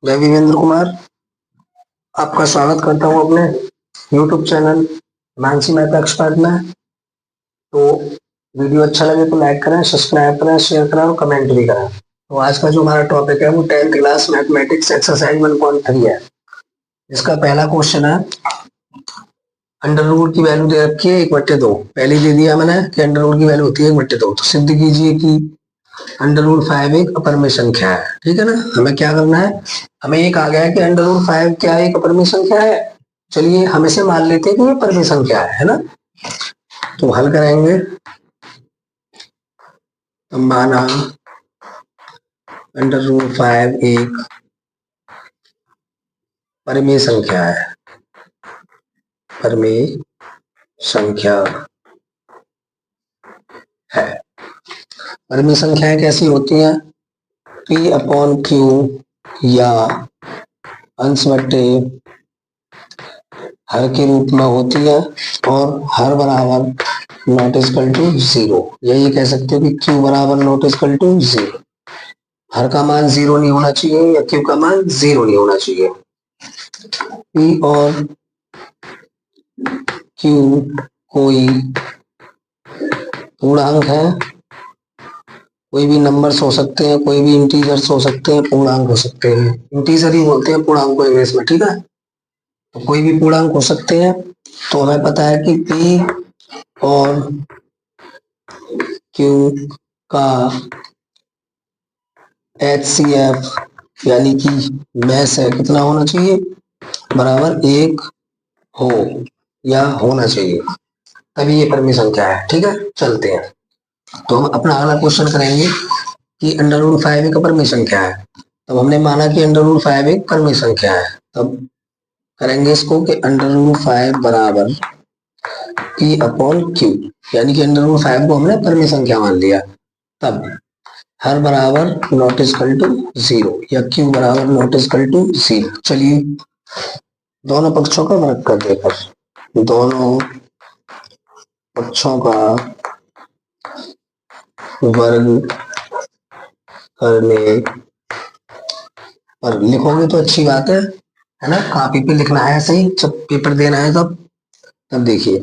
मैं विवेंद्र कुमार आपका स्वागत करता हूं अपने YouTube channel Mansi math expert में। तो वीडियो अच्छा लगे तो लाइक करें, सब्सक्राइब करें, शेयर करें और कमेंट भी करें। तो आज का जो हमारा टॉपिक है वो 10th क्लास मैथमेटिक्स एक्सरसाइज 1.3 है। इसका पहला क्वेश्चन है, अंडर रूट की वैल्यू दे रखी है 1/2। पहले दे दिया मैंने कि अंडर रूट की वैल्यू होती है 1/2। तो सिद्ध कीजिए कि अंडर रूट 5 एक अपरिमेय संख्या है। ठीक है ना। हमें क्या करना है, हमें ये कहा गया है कि अंडर रूट 5 क्या एक अपरिमेय संख्या है। चलिए हम इसे मान लेते हैं कि ये परिमेय संख्या है ना। तो हल करेंगे तो माना अंडर रूट 5 एक परिमेय संख्या है। परिमेय संख्या है। परिमेय संख्याएं कैसी होती हैं? P/Q या अंश बट्टे हर के रूप में होती है और हर बराबर नॉट इक्वल टू 0। यही कह सकते हो कि Q बराबर नॉट इक्वल टू 0। हर का मान 0 नहीं होना चाहिए या Q का मान 0 नहीं होना चाहिए। P और Q कोई पूर्णांक है, कोई भी नंबर्स हो सकते हैं, कोई भी इंटीजर्स हो सकते हैं, पूर्णांक हो सकते हैं। इंटीजर ही बोलते हैं पूर्णांक को इंग्लिश में। ठीक है, तो कोई भी पूर्णांक हो सकते हैं। तो हमें पता है कि P और Q का HCF यानी कि मैस है कितना होना चाहिए, बराबर 1 हो या होना चाहिए, तभी ये परिमेय संख्या है। ठीक है, चलते हैं। तो हम अपना अगला क्वेश्चन करेंगे कि अंडर रूट 5 एक अपरिमेय संख्या है। तब हमने माना कि अंडर रूट 5 एक परिमेय संख्या है। तब करेंगे इसको कि अंडर रूट 5 बराबर P/Q, यानी कि अंडर रूट 5 को हमने परिमेय संख्या मान लिया। तब हर बराबर नॉट इक्वल टू 0 या Q बराबर नॉट इक्वल टू 0। चलिए दोनों पक्षों का वर्ग कर देकर, दोनों पक्षों का वर्ग करने पर लिखोगे तो अच्छी बात है ना। कॉपी पे लिखना है, सही जब पेपर देना है तब देखिए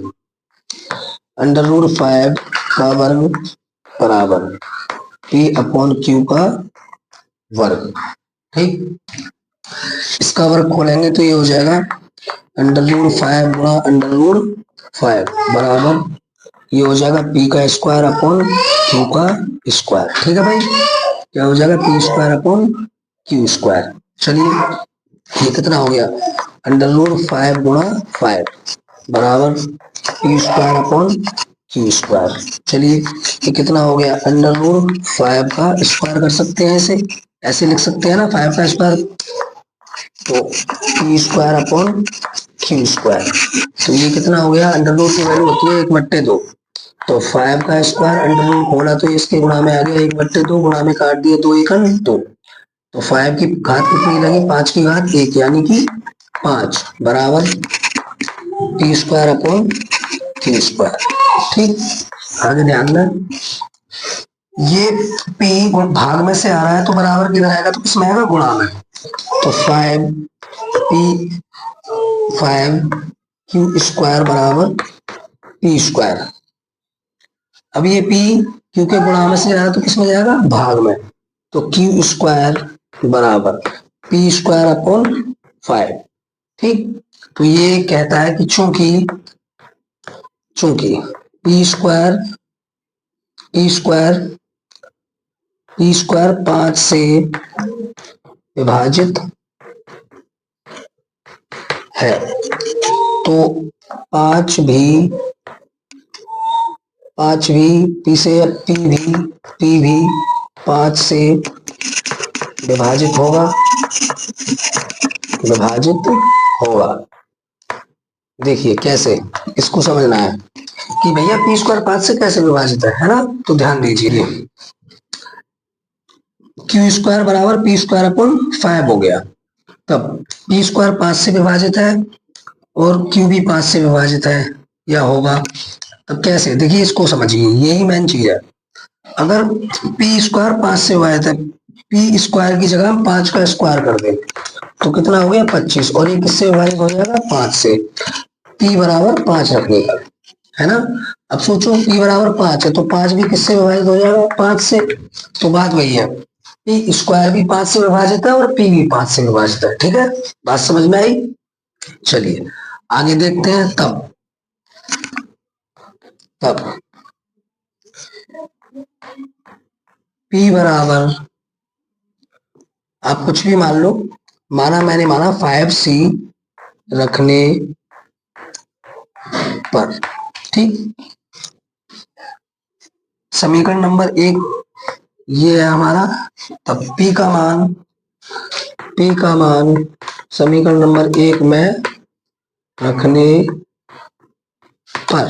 अंडर रूट 5 का वर्ग बराबर P/Q का वर्ग। ठीक, इसका वर्ग खोलेंगे तो ये हो जाएगा अंडर रूट 5 गुणा अंडर रूट 5 बराबर ये हो जाएगा P का स्क्वायर अपॉन Q का स्क्वायर। ठीक है भाई, क्या हो जाएगा P² अपॉन Q स्क्वायर। चलिए ये कितना हो गया, अंडर रूट 5 गुणा 5 बराबर P² अपॉन Q स्क्वायर। चलिए ये कितना हो गया, अंडर रूट 5 का स्क्वायर कर सकते हैं, ऐसे लिख सकते हैं ना 5 का स्क्वायर। तो P² अपॉन Q स्क्वायर। तो ये कितना हो गया, अंडर रूट की वैल्यू होती है 1/2। तो 5 का स्क्वायर अंडर रूट होना तो इसके गुणा में आ गया 1/2, गुणा में काट दिए 2 एकम 2। तो 5 की घात कितनी लगी, 5 की घात 1 यानी कि 5 बराबर P² अपॉन Q स्क्वायर। ठीक, आगे ध्यान दें, ये P भाग में से आ रहा है तो बराबर किधर आएगा, तो किसमें आएगा, गुणा में। तो 5 Q बराबर P²। अब ये P Q के गुणा में से आ रहा है तो किसमें जाएगा, भाग में। तो Q² बराबर P² अपॉन 5। ठीक, तो ये कहता है कि चूंकि P² 5 से विभाजित है तो 5 भी P से P भी 5 से विभाजित होगा। देखिए कैसे, इसको समझना है कि भैया P² 5 से कैसे विभाजित है ना। तो ध्यान दीजिए, Q² बराबर P² अपॉन 5 हो गया। तब P² 5 से विभाजित है और Q भी 5 से विभाजित है या होगा। तब कैसे, देखिए इसको समझिए, यही मेन चीज है। अगर P² 5 से विभाजित है, P² की जगह हम 5 का स्क्वायर कर दें तो कितना हो गया 25, और ये किससे विभाजित हो जाएगा 5 से, p बराबर 5 रखने का, है ना। अब सोचो p बराबर 5 है तो 5 भी किससे विभाजित हो जाएगा 5 से, तो बात वही है, p स्क्वायर भी 5 से विभाजित है और p भी 5 से विभाजित है। ठीक है, बात समझ में आई। चलिए आगे देखते हैं। तब p बराबर, आप कुछ भी मान लो, मैंने माना 5c रखने पर, ठीक। समीकरण नंबर 1 ये है हमारा। तब p का मान समीकरण नंबर 1 में रखने पर,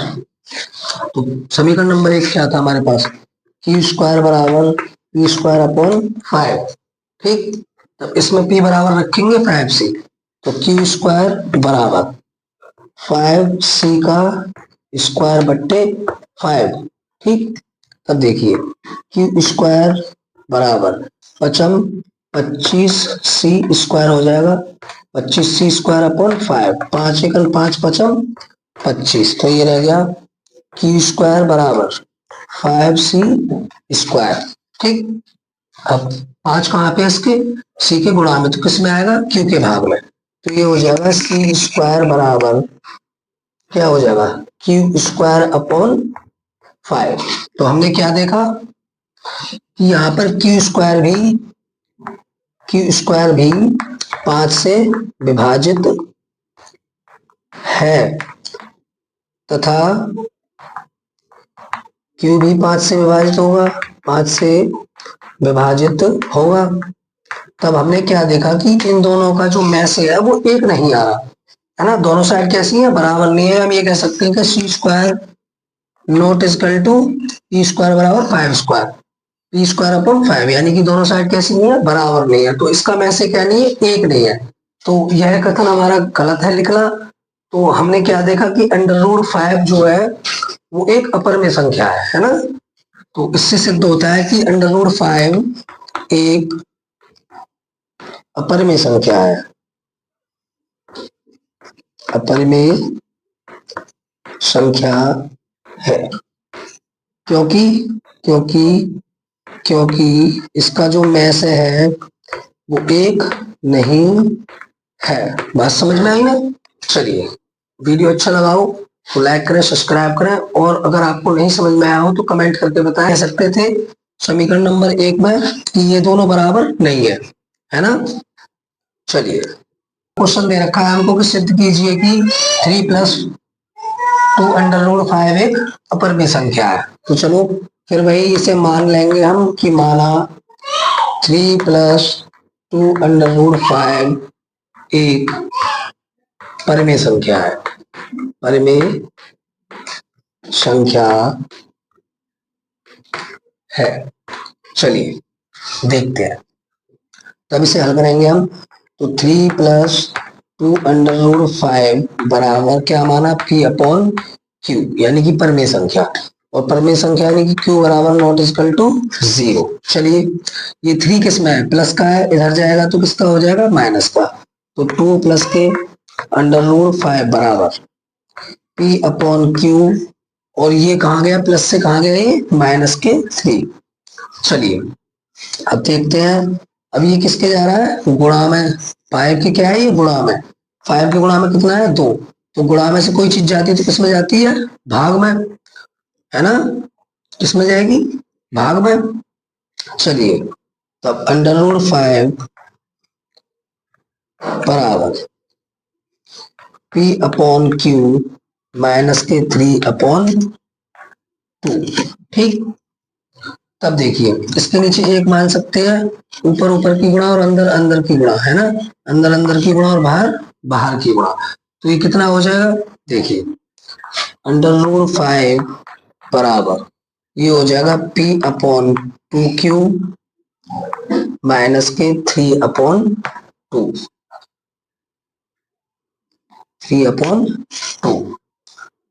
तो समीकरण नंबर 1 क्या था हमारे पास, क्यू स्क्वायर बराबर p स्क्वायर अपॉन 5, ठीक। तब इसमें p बराबर रखेंगे 5c, तो क्यू स्क्वायर बराबर 5c का स्क्वायर बट्टे 5, ठीक। तब देखिए क्यू स्क्वायर बराबर पचम 25c स्क्वायर हो जाएगा, 25c स्क्वायर अपॉन 5, 5 एकल 5 पचम 25, तो ये रह गया क्यू स्क्वायर बराबर 5c स्क्वायर, ठीक। अब 5 कहाँ पे इसके, c के गुणा में, तो किस में आएगा q के भाग में, तो ये हो जाएगा c स्क्वायर बराबर क्या हो जाएगा क्यू स्क्वायर अपॉन 5। तो हमने क्या देखा कि यहाँ पर क्यू स्क्वायर भी 5 से विभाजित है तथा क्यू भी 5 से विभाजित होगा, 5 से विभाजित होगा। तब हमने क्या देखा कि इन दोनों का जो में से है वो एक नहीं आ रहा, है ना, दोनों साइड कैसी है बराबर नहीं है। हम ये कह सकते हैं कि c square not equal to p square बराबर 5 स्क्वायर, पी स्क्वायर अपॉन 5, यानी कि दोनों साइड कैसी नहीं है बराबर नहीं है, तो इसका में से क्या नहीं है एक नहीं है, तो यह कथन हमारा गलत है लिखना। तो हमने क्या देखा कि अंडर रूट 5 जो है वो एक अपर में संख्या है ना, तो इससे सिद्ध होता है कि अंडर रूट 5 एक अपर में संख्या है, अपर में संख्या है, क्योंकि क्योंकि क्योंकि इसका जो में से है वो एक नहीं है। बात समझ में आई ना। चलिए वीडियो अच्छा लगा हो तो लाइक करें, सब्सक्राइब करें, और अगर आपको नहीं समझ में आया हो तो कमेंट करके बताएं। सकते थे समीकरण नंबर 1 में कि ये दोनों बराबर नहीं है ना। चलिए क्वेश्चन दे रखा है हमको कि सिद्ध कीजिए कि 3 प्लस 2 अंडर रूट 5 एक अपर में संख्या है। तो चलो फिर वही इसे मान लेंगे हम कि माना 3 प्लस 2 अंडर रूट 5 एक परिमेय संख्या है, परिमेय संख्या है। चलिए देखते हैं, तब इसे हल करेंगे हम। तो 3 प्लस 2 अंडर रूट 5 बराबर क्या माना p अपॉन q, यानी कि परिमेय संख्या, और परिमेय संख्या यानी कि q बराबर नॉट इक्वल टू 0। चलिए ये 3 किस में है प्लस का है, इधर जाएगा तो किसका हो जाएगा माइनस का, तो 2 प्लस के अंडर रूट 5 बराबर p अपॉन q, और ये कहाँ गया प्लस से कहाँ गया ये माइनस के 3। चलिए अब देखते हैं, अब ये किसके जा रहा है गुणा में, 5 के क्या है ये गुणा में, 5 के गुणा में कितना है 2, तो गुणा में से कोई चीज जाती है तो किसमें जाती है भाग में, है ना, किसमें जाएगी भाग में। चलिए तब अंडर रूट 5 बराबर p अपॉन q माइनस के 3 अपॉन 2, ठीक। तब देखिए इसके नीचे एक मान सकते हैं, ऊपर ऊपर की गुणा और अंदर अंदर की गुणा, है ना, अंदर अंदर की गुणा और बाहर बाहर की गुणा, तो ये कितना हो जाएगा देखिए अंडर रूट 5 बराबर ये हो जाएगा p अपॉन 2q माइनस के 3 अपॉन 2, 3 अपॉन 2।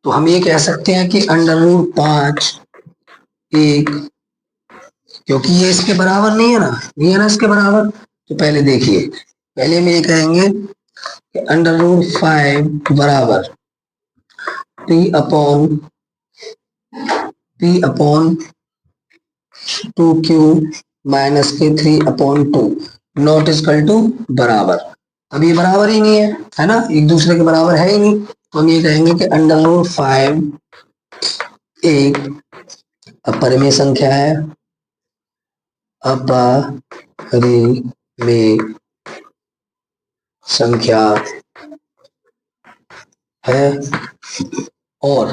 तो हम ये कह सकते हैं कि अंडर रूट 5 एक, क्योंकि ये इसके बराबर नहीं है ना, नहीं है ना इसके बराबर, तो पहले देखिए पहले हम ये कहेंगे कि √5 बराबर P अपॉन 2Q माइनस के 3/2 नॉट इक्वल टू बराबर। अब ये बराबर ही नहीं है ना, एक दूसरे के बराबर है ही नहीं, तो हम ये कहेंगे कि √5 एक अपरिमेय संख्या है, अपरिमेय संख्या है, और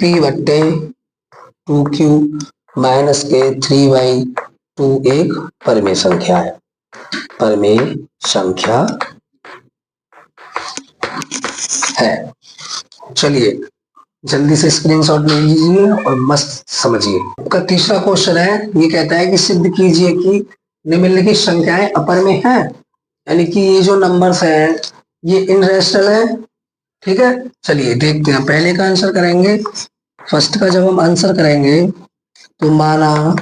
P/2Q माइनस के 3/2 एक परिमेय संख्या है, परिमेय संख्या है। चलिए जल्दी से स्क्रीनशॉट ले लीजिए और मस्त समझिए। आपका तीसरा क्वेश्चन है, ये कहता है कि सिद्ध कीजिए कि निम्नलिखित संख्याएं अपरिमेय हैं, यानी कि ये जो नंबर्स हैं ये इनरेशनल है। ठीक है, चलिए देखते हैं। पहले का आंसर करेंगे, फर्स्ट का जब हम आंसर करेंगे तो माना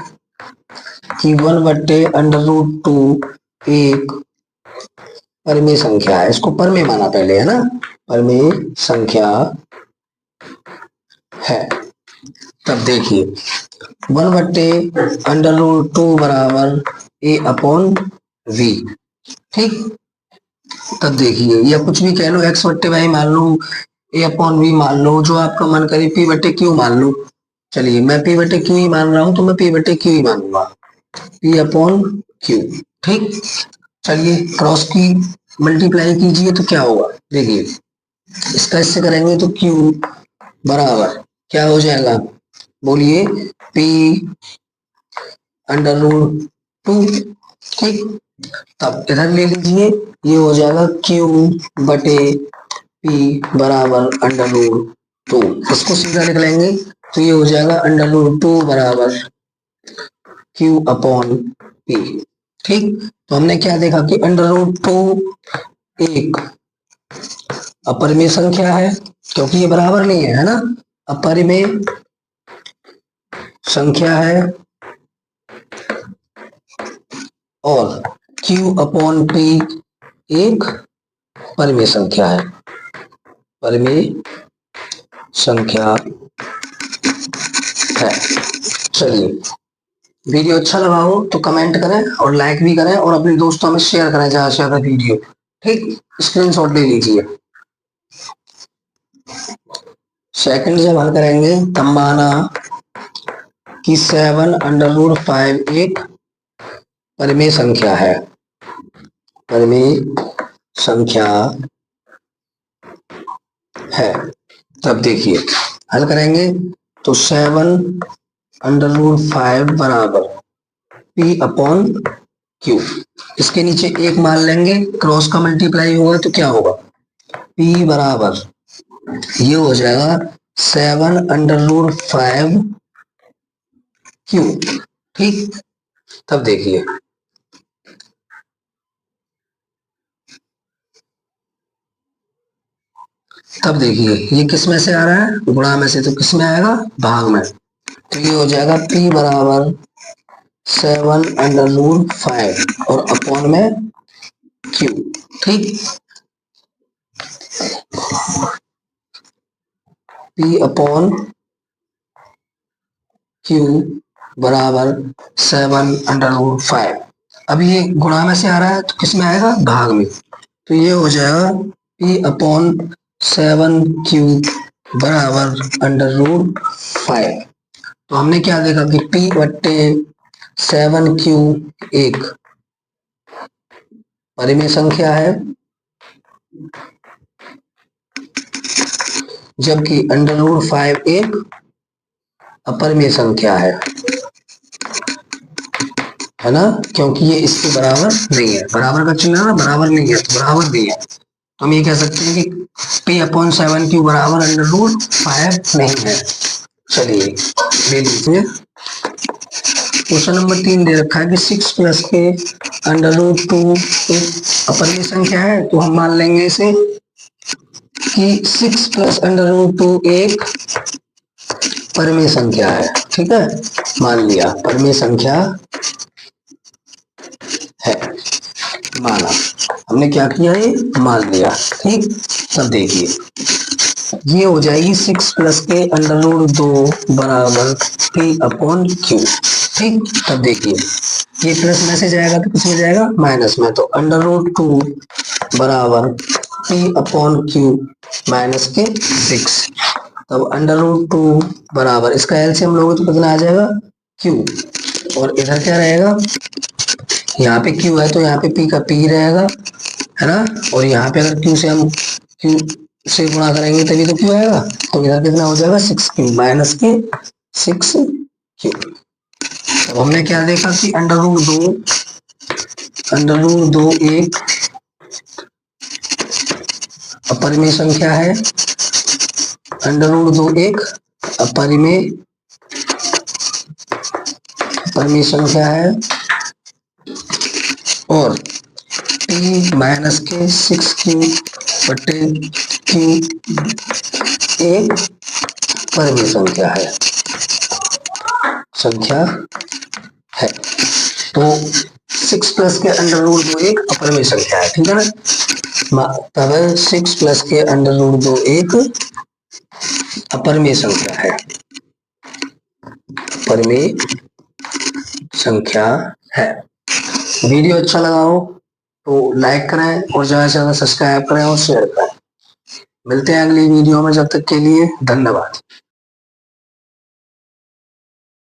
कि 1/√2 एक परिमेय संख्या है, इसको परमेय माना पहले, है ना, परमेय संख्या है। तब देखिए 1/√2 बराबर A/V। ठीक, तब देखिए, या कुछ भी कह लो, x/y मान लो, A/V मान लो, जो आपका मन करे, P/Q मान लो। चलिए मैं P/Q ही मान रहा हूं तो मैं P/Q ही मानूंगा, P/Q। ठीक, चलिए क्रॉस की मल्टीप्लाई कीजिए तो क्या होगा, देखिए इसका इससे करेंगे तो Q बराबर क्या हो जाएगा, बोलिए, P/√2। ठीक, तब इधर ले लीजिए, ये हो जाएगा Q/P बराबर √2। इसको सीधा लिख लेंगे तो ये हो जाएगा √2 बराबर Q/P। ठीक, तो हमने क्या देखा कि √2 एक अपरिमेय संख्या है, क्योंकि ये बराबर नहीं है ना, अपरिमेय संख्या है, और Q/P एक परिमेय संख्या है, परिमेय संख्या है। चलिए वीडियो अच्छा लगा हो तो कमेंट करें और लाइक भी करें और अपने दोस्तों में शेयर करें ज्यादा से ज्यादा वीडियो। ठीक, स्क्रीनशॉट ले लीजिए। सेकंड जब हल करेंगे तब माना कि 7√5 एक परिमेय संख्या है, परिमेय संख्या है। तब देखिए हल करेंगे तो 7√5 बराबर P/Q, इसके नीचे एक मान लेंगे, क्रॉस का मल्टीप्लाई होगा तो क्या होगा, P बराबर ये हो जाएगा 7√5Q। ठीक, तब देखिए ये किस में से आ रहा है, गुणा में से, तो किस में आएगा, भाग में, तो ये हो जाएगा P बराबर 7√5 और अपॉन में Q। ठीक, P/Q बराबर 7√5। अभी ये गुणा में से आ रहा है तो किस में आएगा, भाग में, तो ये हो जाएगा P/7Q बराबर √5। तो हमने क्या देखा कि P/7Q एक परिमेय संख्या है, जबकि √5 एक अपरिमेय संख्या है ना, क्योंकि ये इसके बराबर नहीं है, बराबर का चिन्ह है ना, बराबर नहीं है तो बराबर नहीं है, तो हम ये कह सकते हैं कि P/7Q बराबर √5 नहीं है। चलिए ले लीजिए, क्वेश्चन नंबर 3 दे रखा है कि 6 प्लस के √2 एक अपरिमेय संख्या है, तो हम मान लेंगे इसे कि 6 प्लस √2 एक परिमेय संख्या है। ठीक है, मान लिया परिमेय संख्या है, माना। हमने क्या किया, ये मान लिया। ठीक, तब देखिए ये हो जाएगी 6 प्लस के अंडर रूट 2 बराबर पी अपॉन क्यू। ठीक, तब देखिए ये प्लस में से जाएगा तो किस में जाएगा, माइनस में, तो अंडर रूट 2 बराबर पी अपॉन क्यू माइनस के 6। तब अंडर रूट 2 बराबर, इसका एलसीएम लोगे तो कितना आ जाएगा, क्यू, और इधर क्या रहेगा, यहाँ पे क्यू है तो यहाँ पे पी का पी रहेगा, है ना, और यहाँ पे अगर क्यू से हम क्यू से गुणा करेंगे तभी तो क्यू आएगा, तो इधर कितना हो जाएगा, 6 क्यू माइनस के 6 क्यू। अब हमने क्या देखा कि अंडर रूट दो एक अपरिमेय संख्या है, अंडर रूट 2 एक अपरिमेय संख्या है, और p माइनस के 6q बटे q एक परिमेय संख्या है तो 6 प्लस के अंडर रूट 2 एक अपरिमेय संख्या है। ठीक है ना, तब 6 प्लस के अंडर रूट 2 एक अपरिमेय संख्या है, परिमेय संख्या है। वीडियो अच्छा लगा हो तो लाइक करें और ज्यादा से ज्यादा सब्सक्राइब करें और शेयर करें। मिलते हैं अगली वीडियो में, जब तक के लिए धन्यवाद।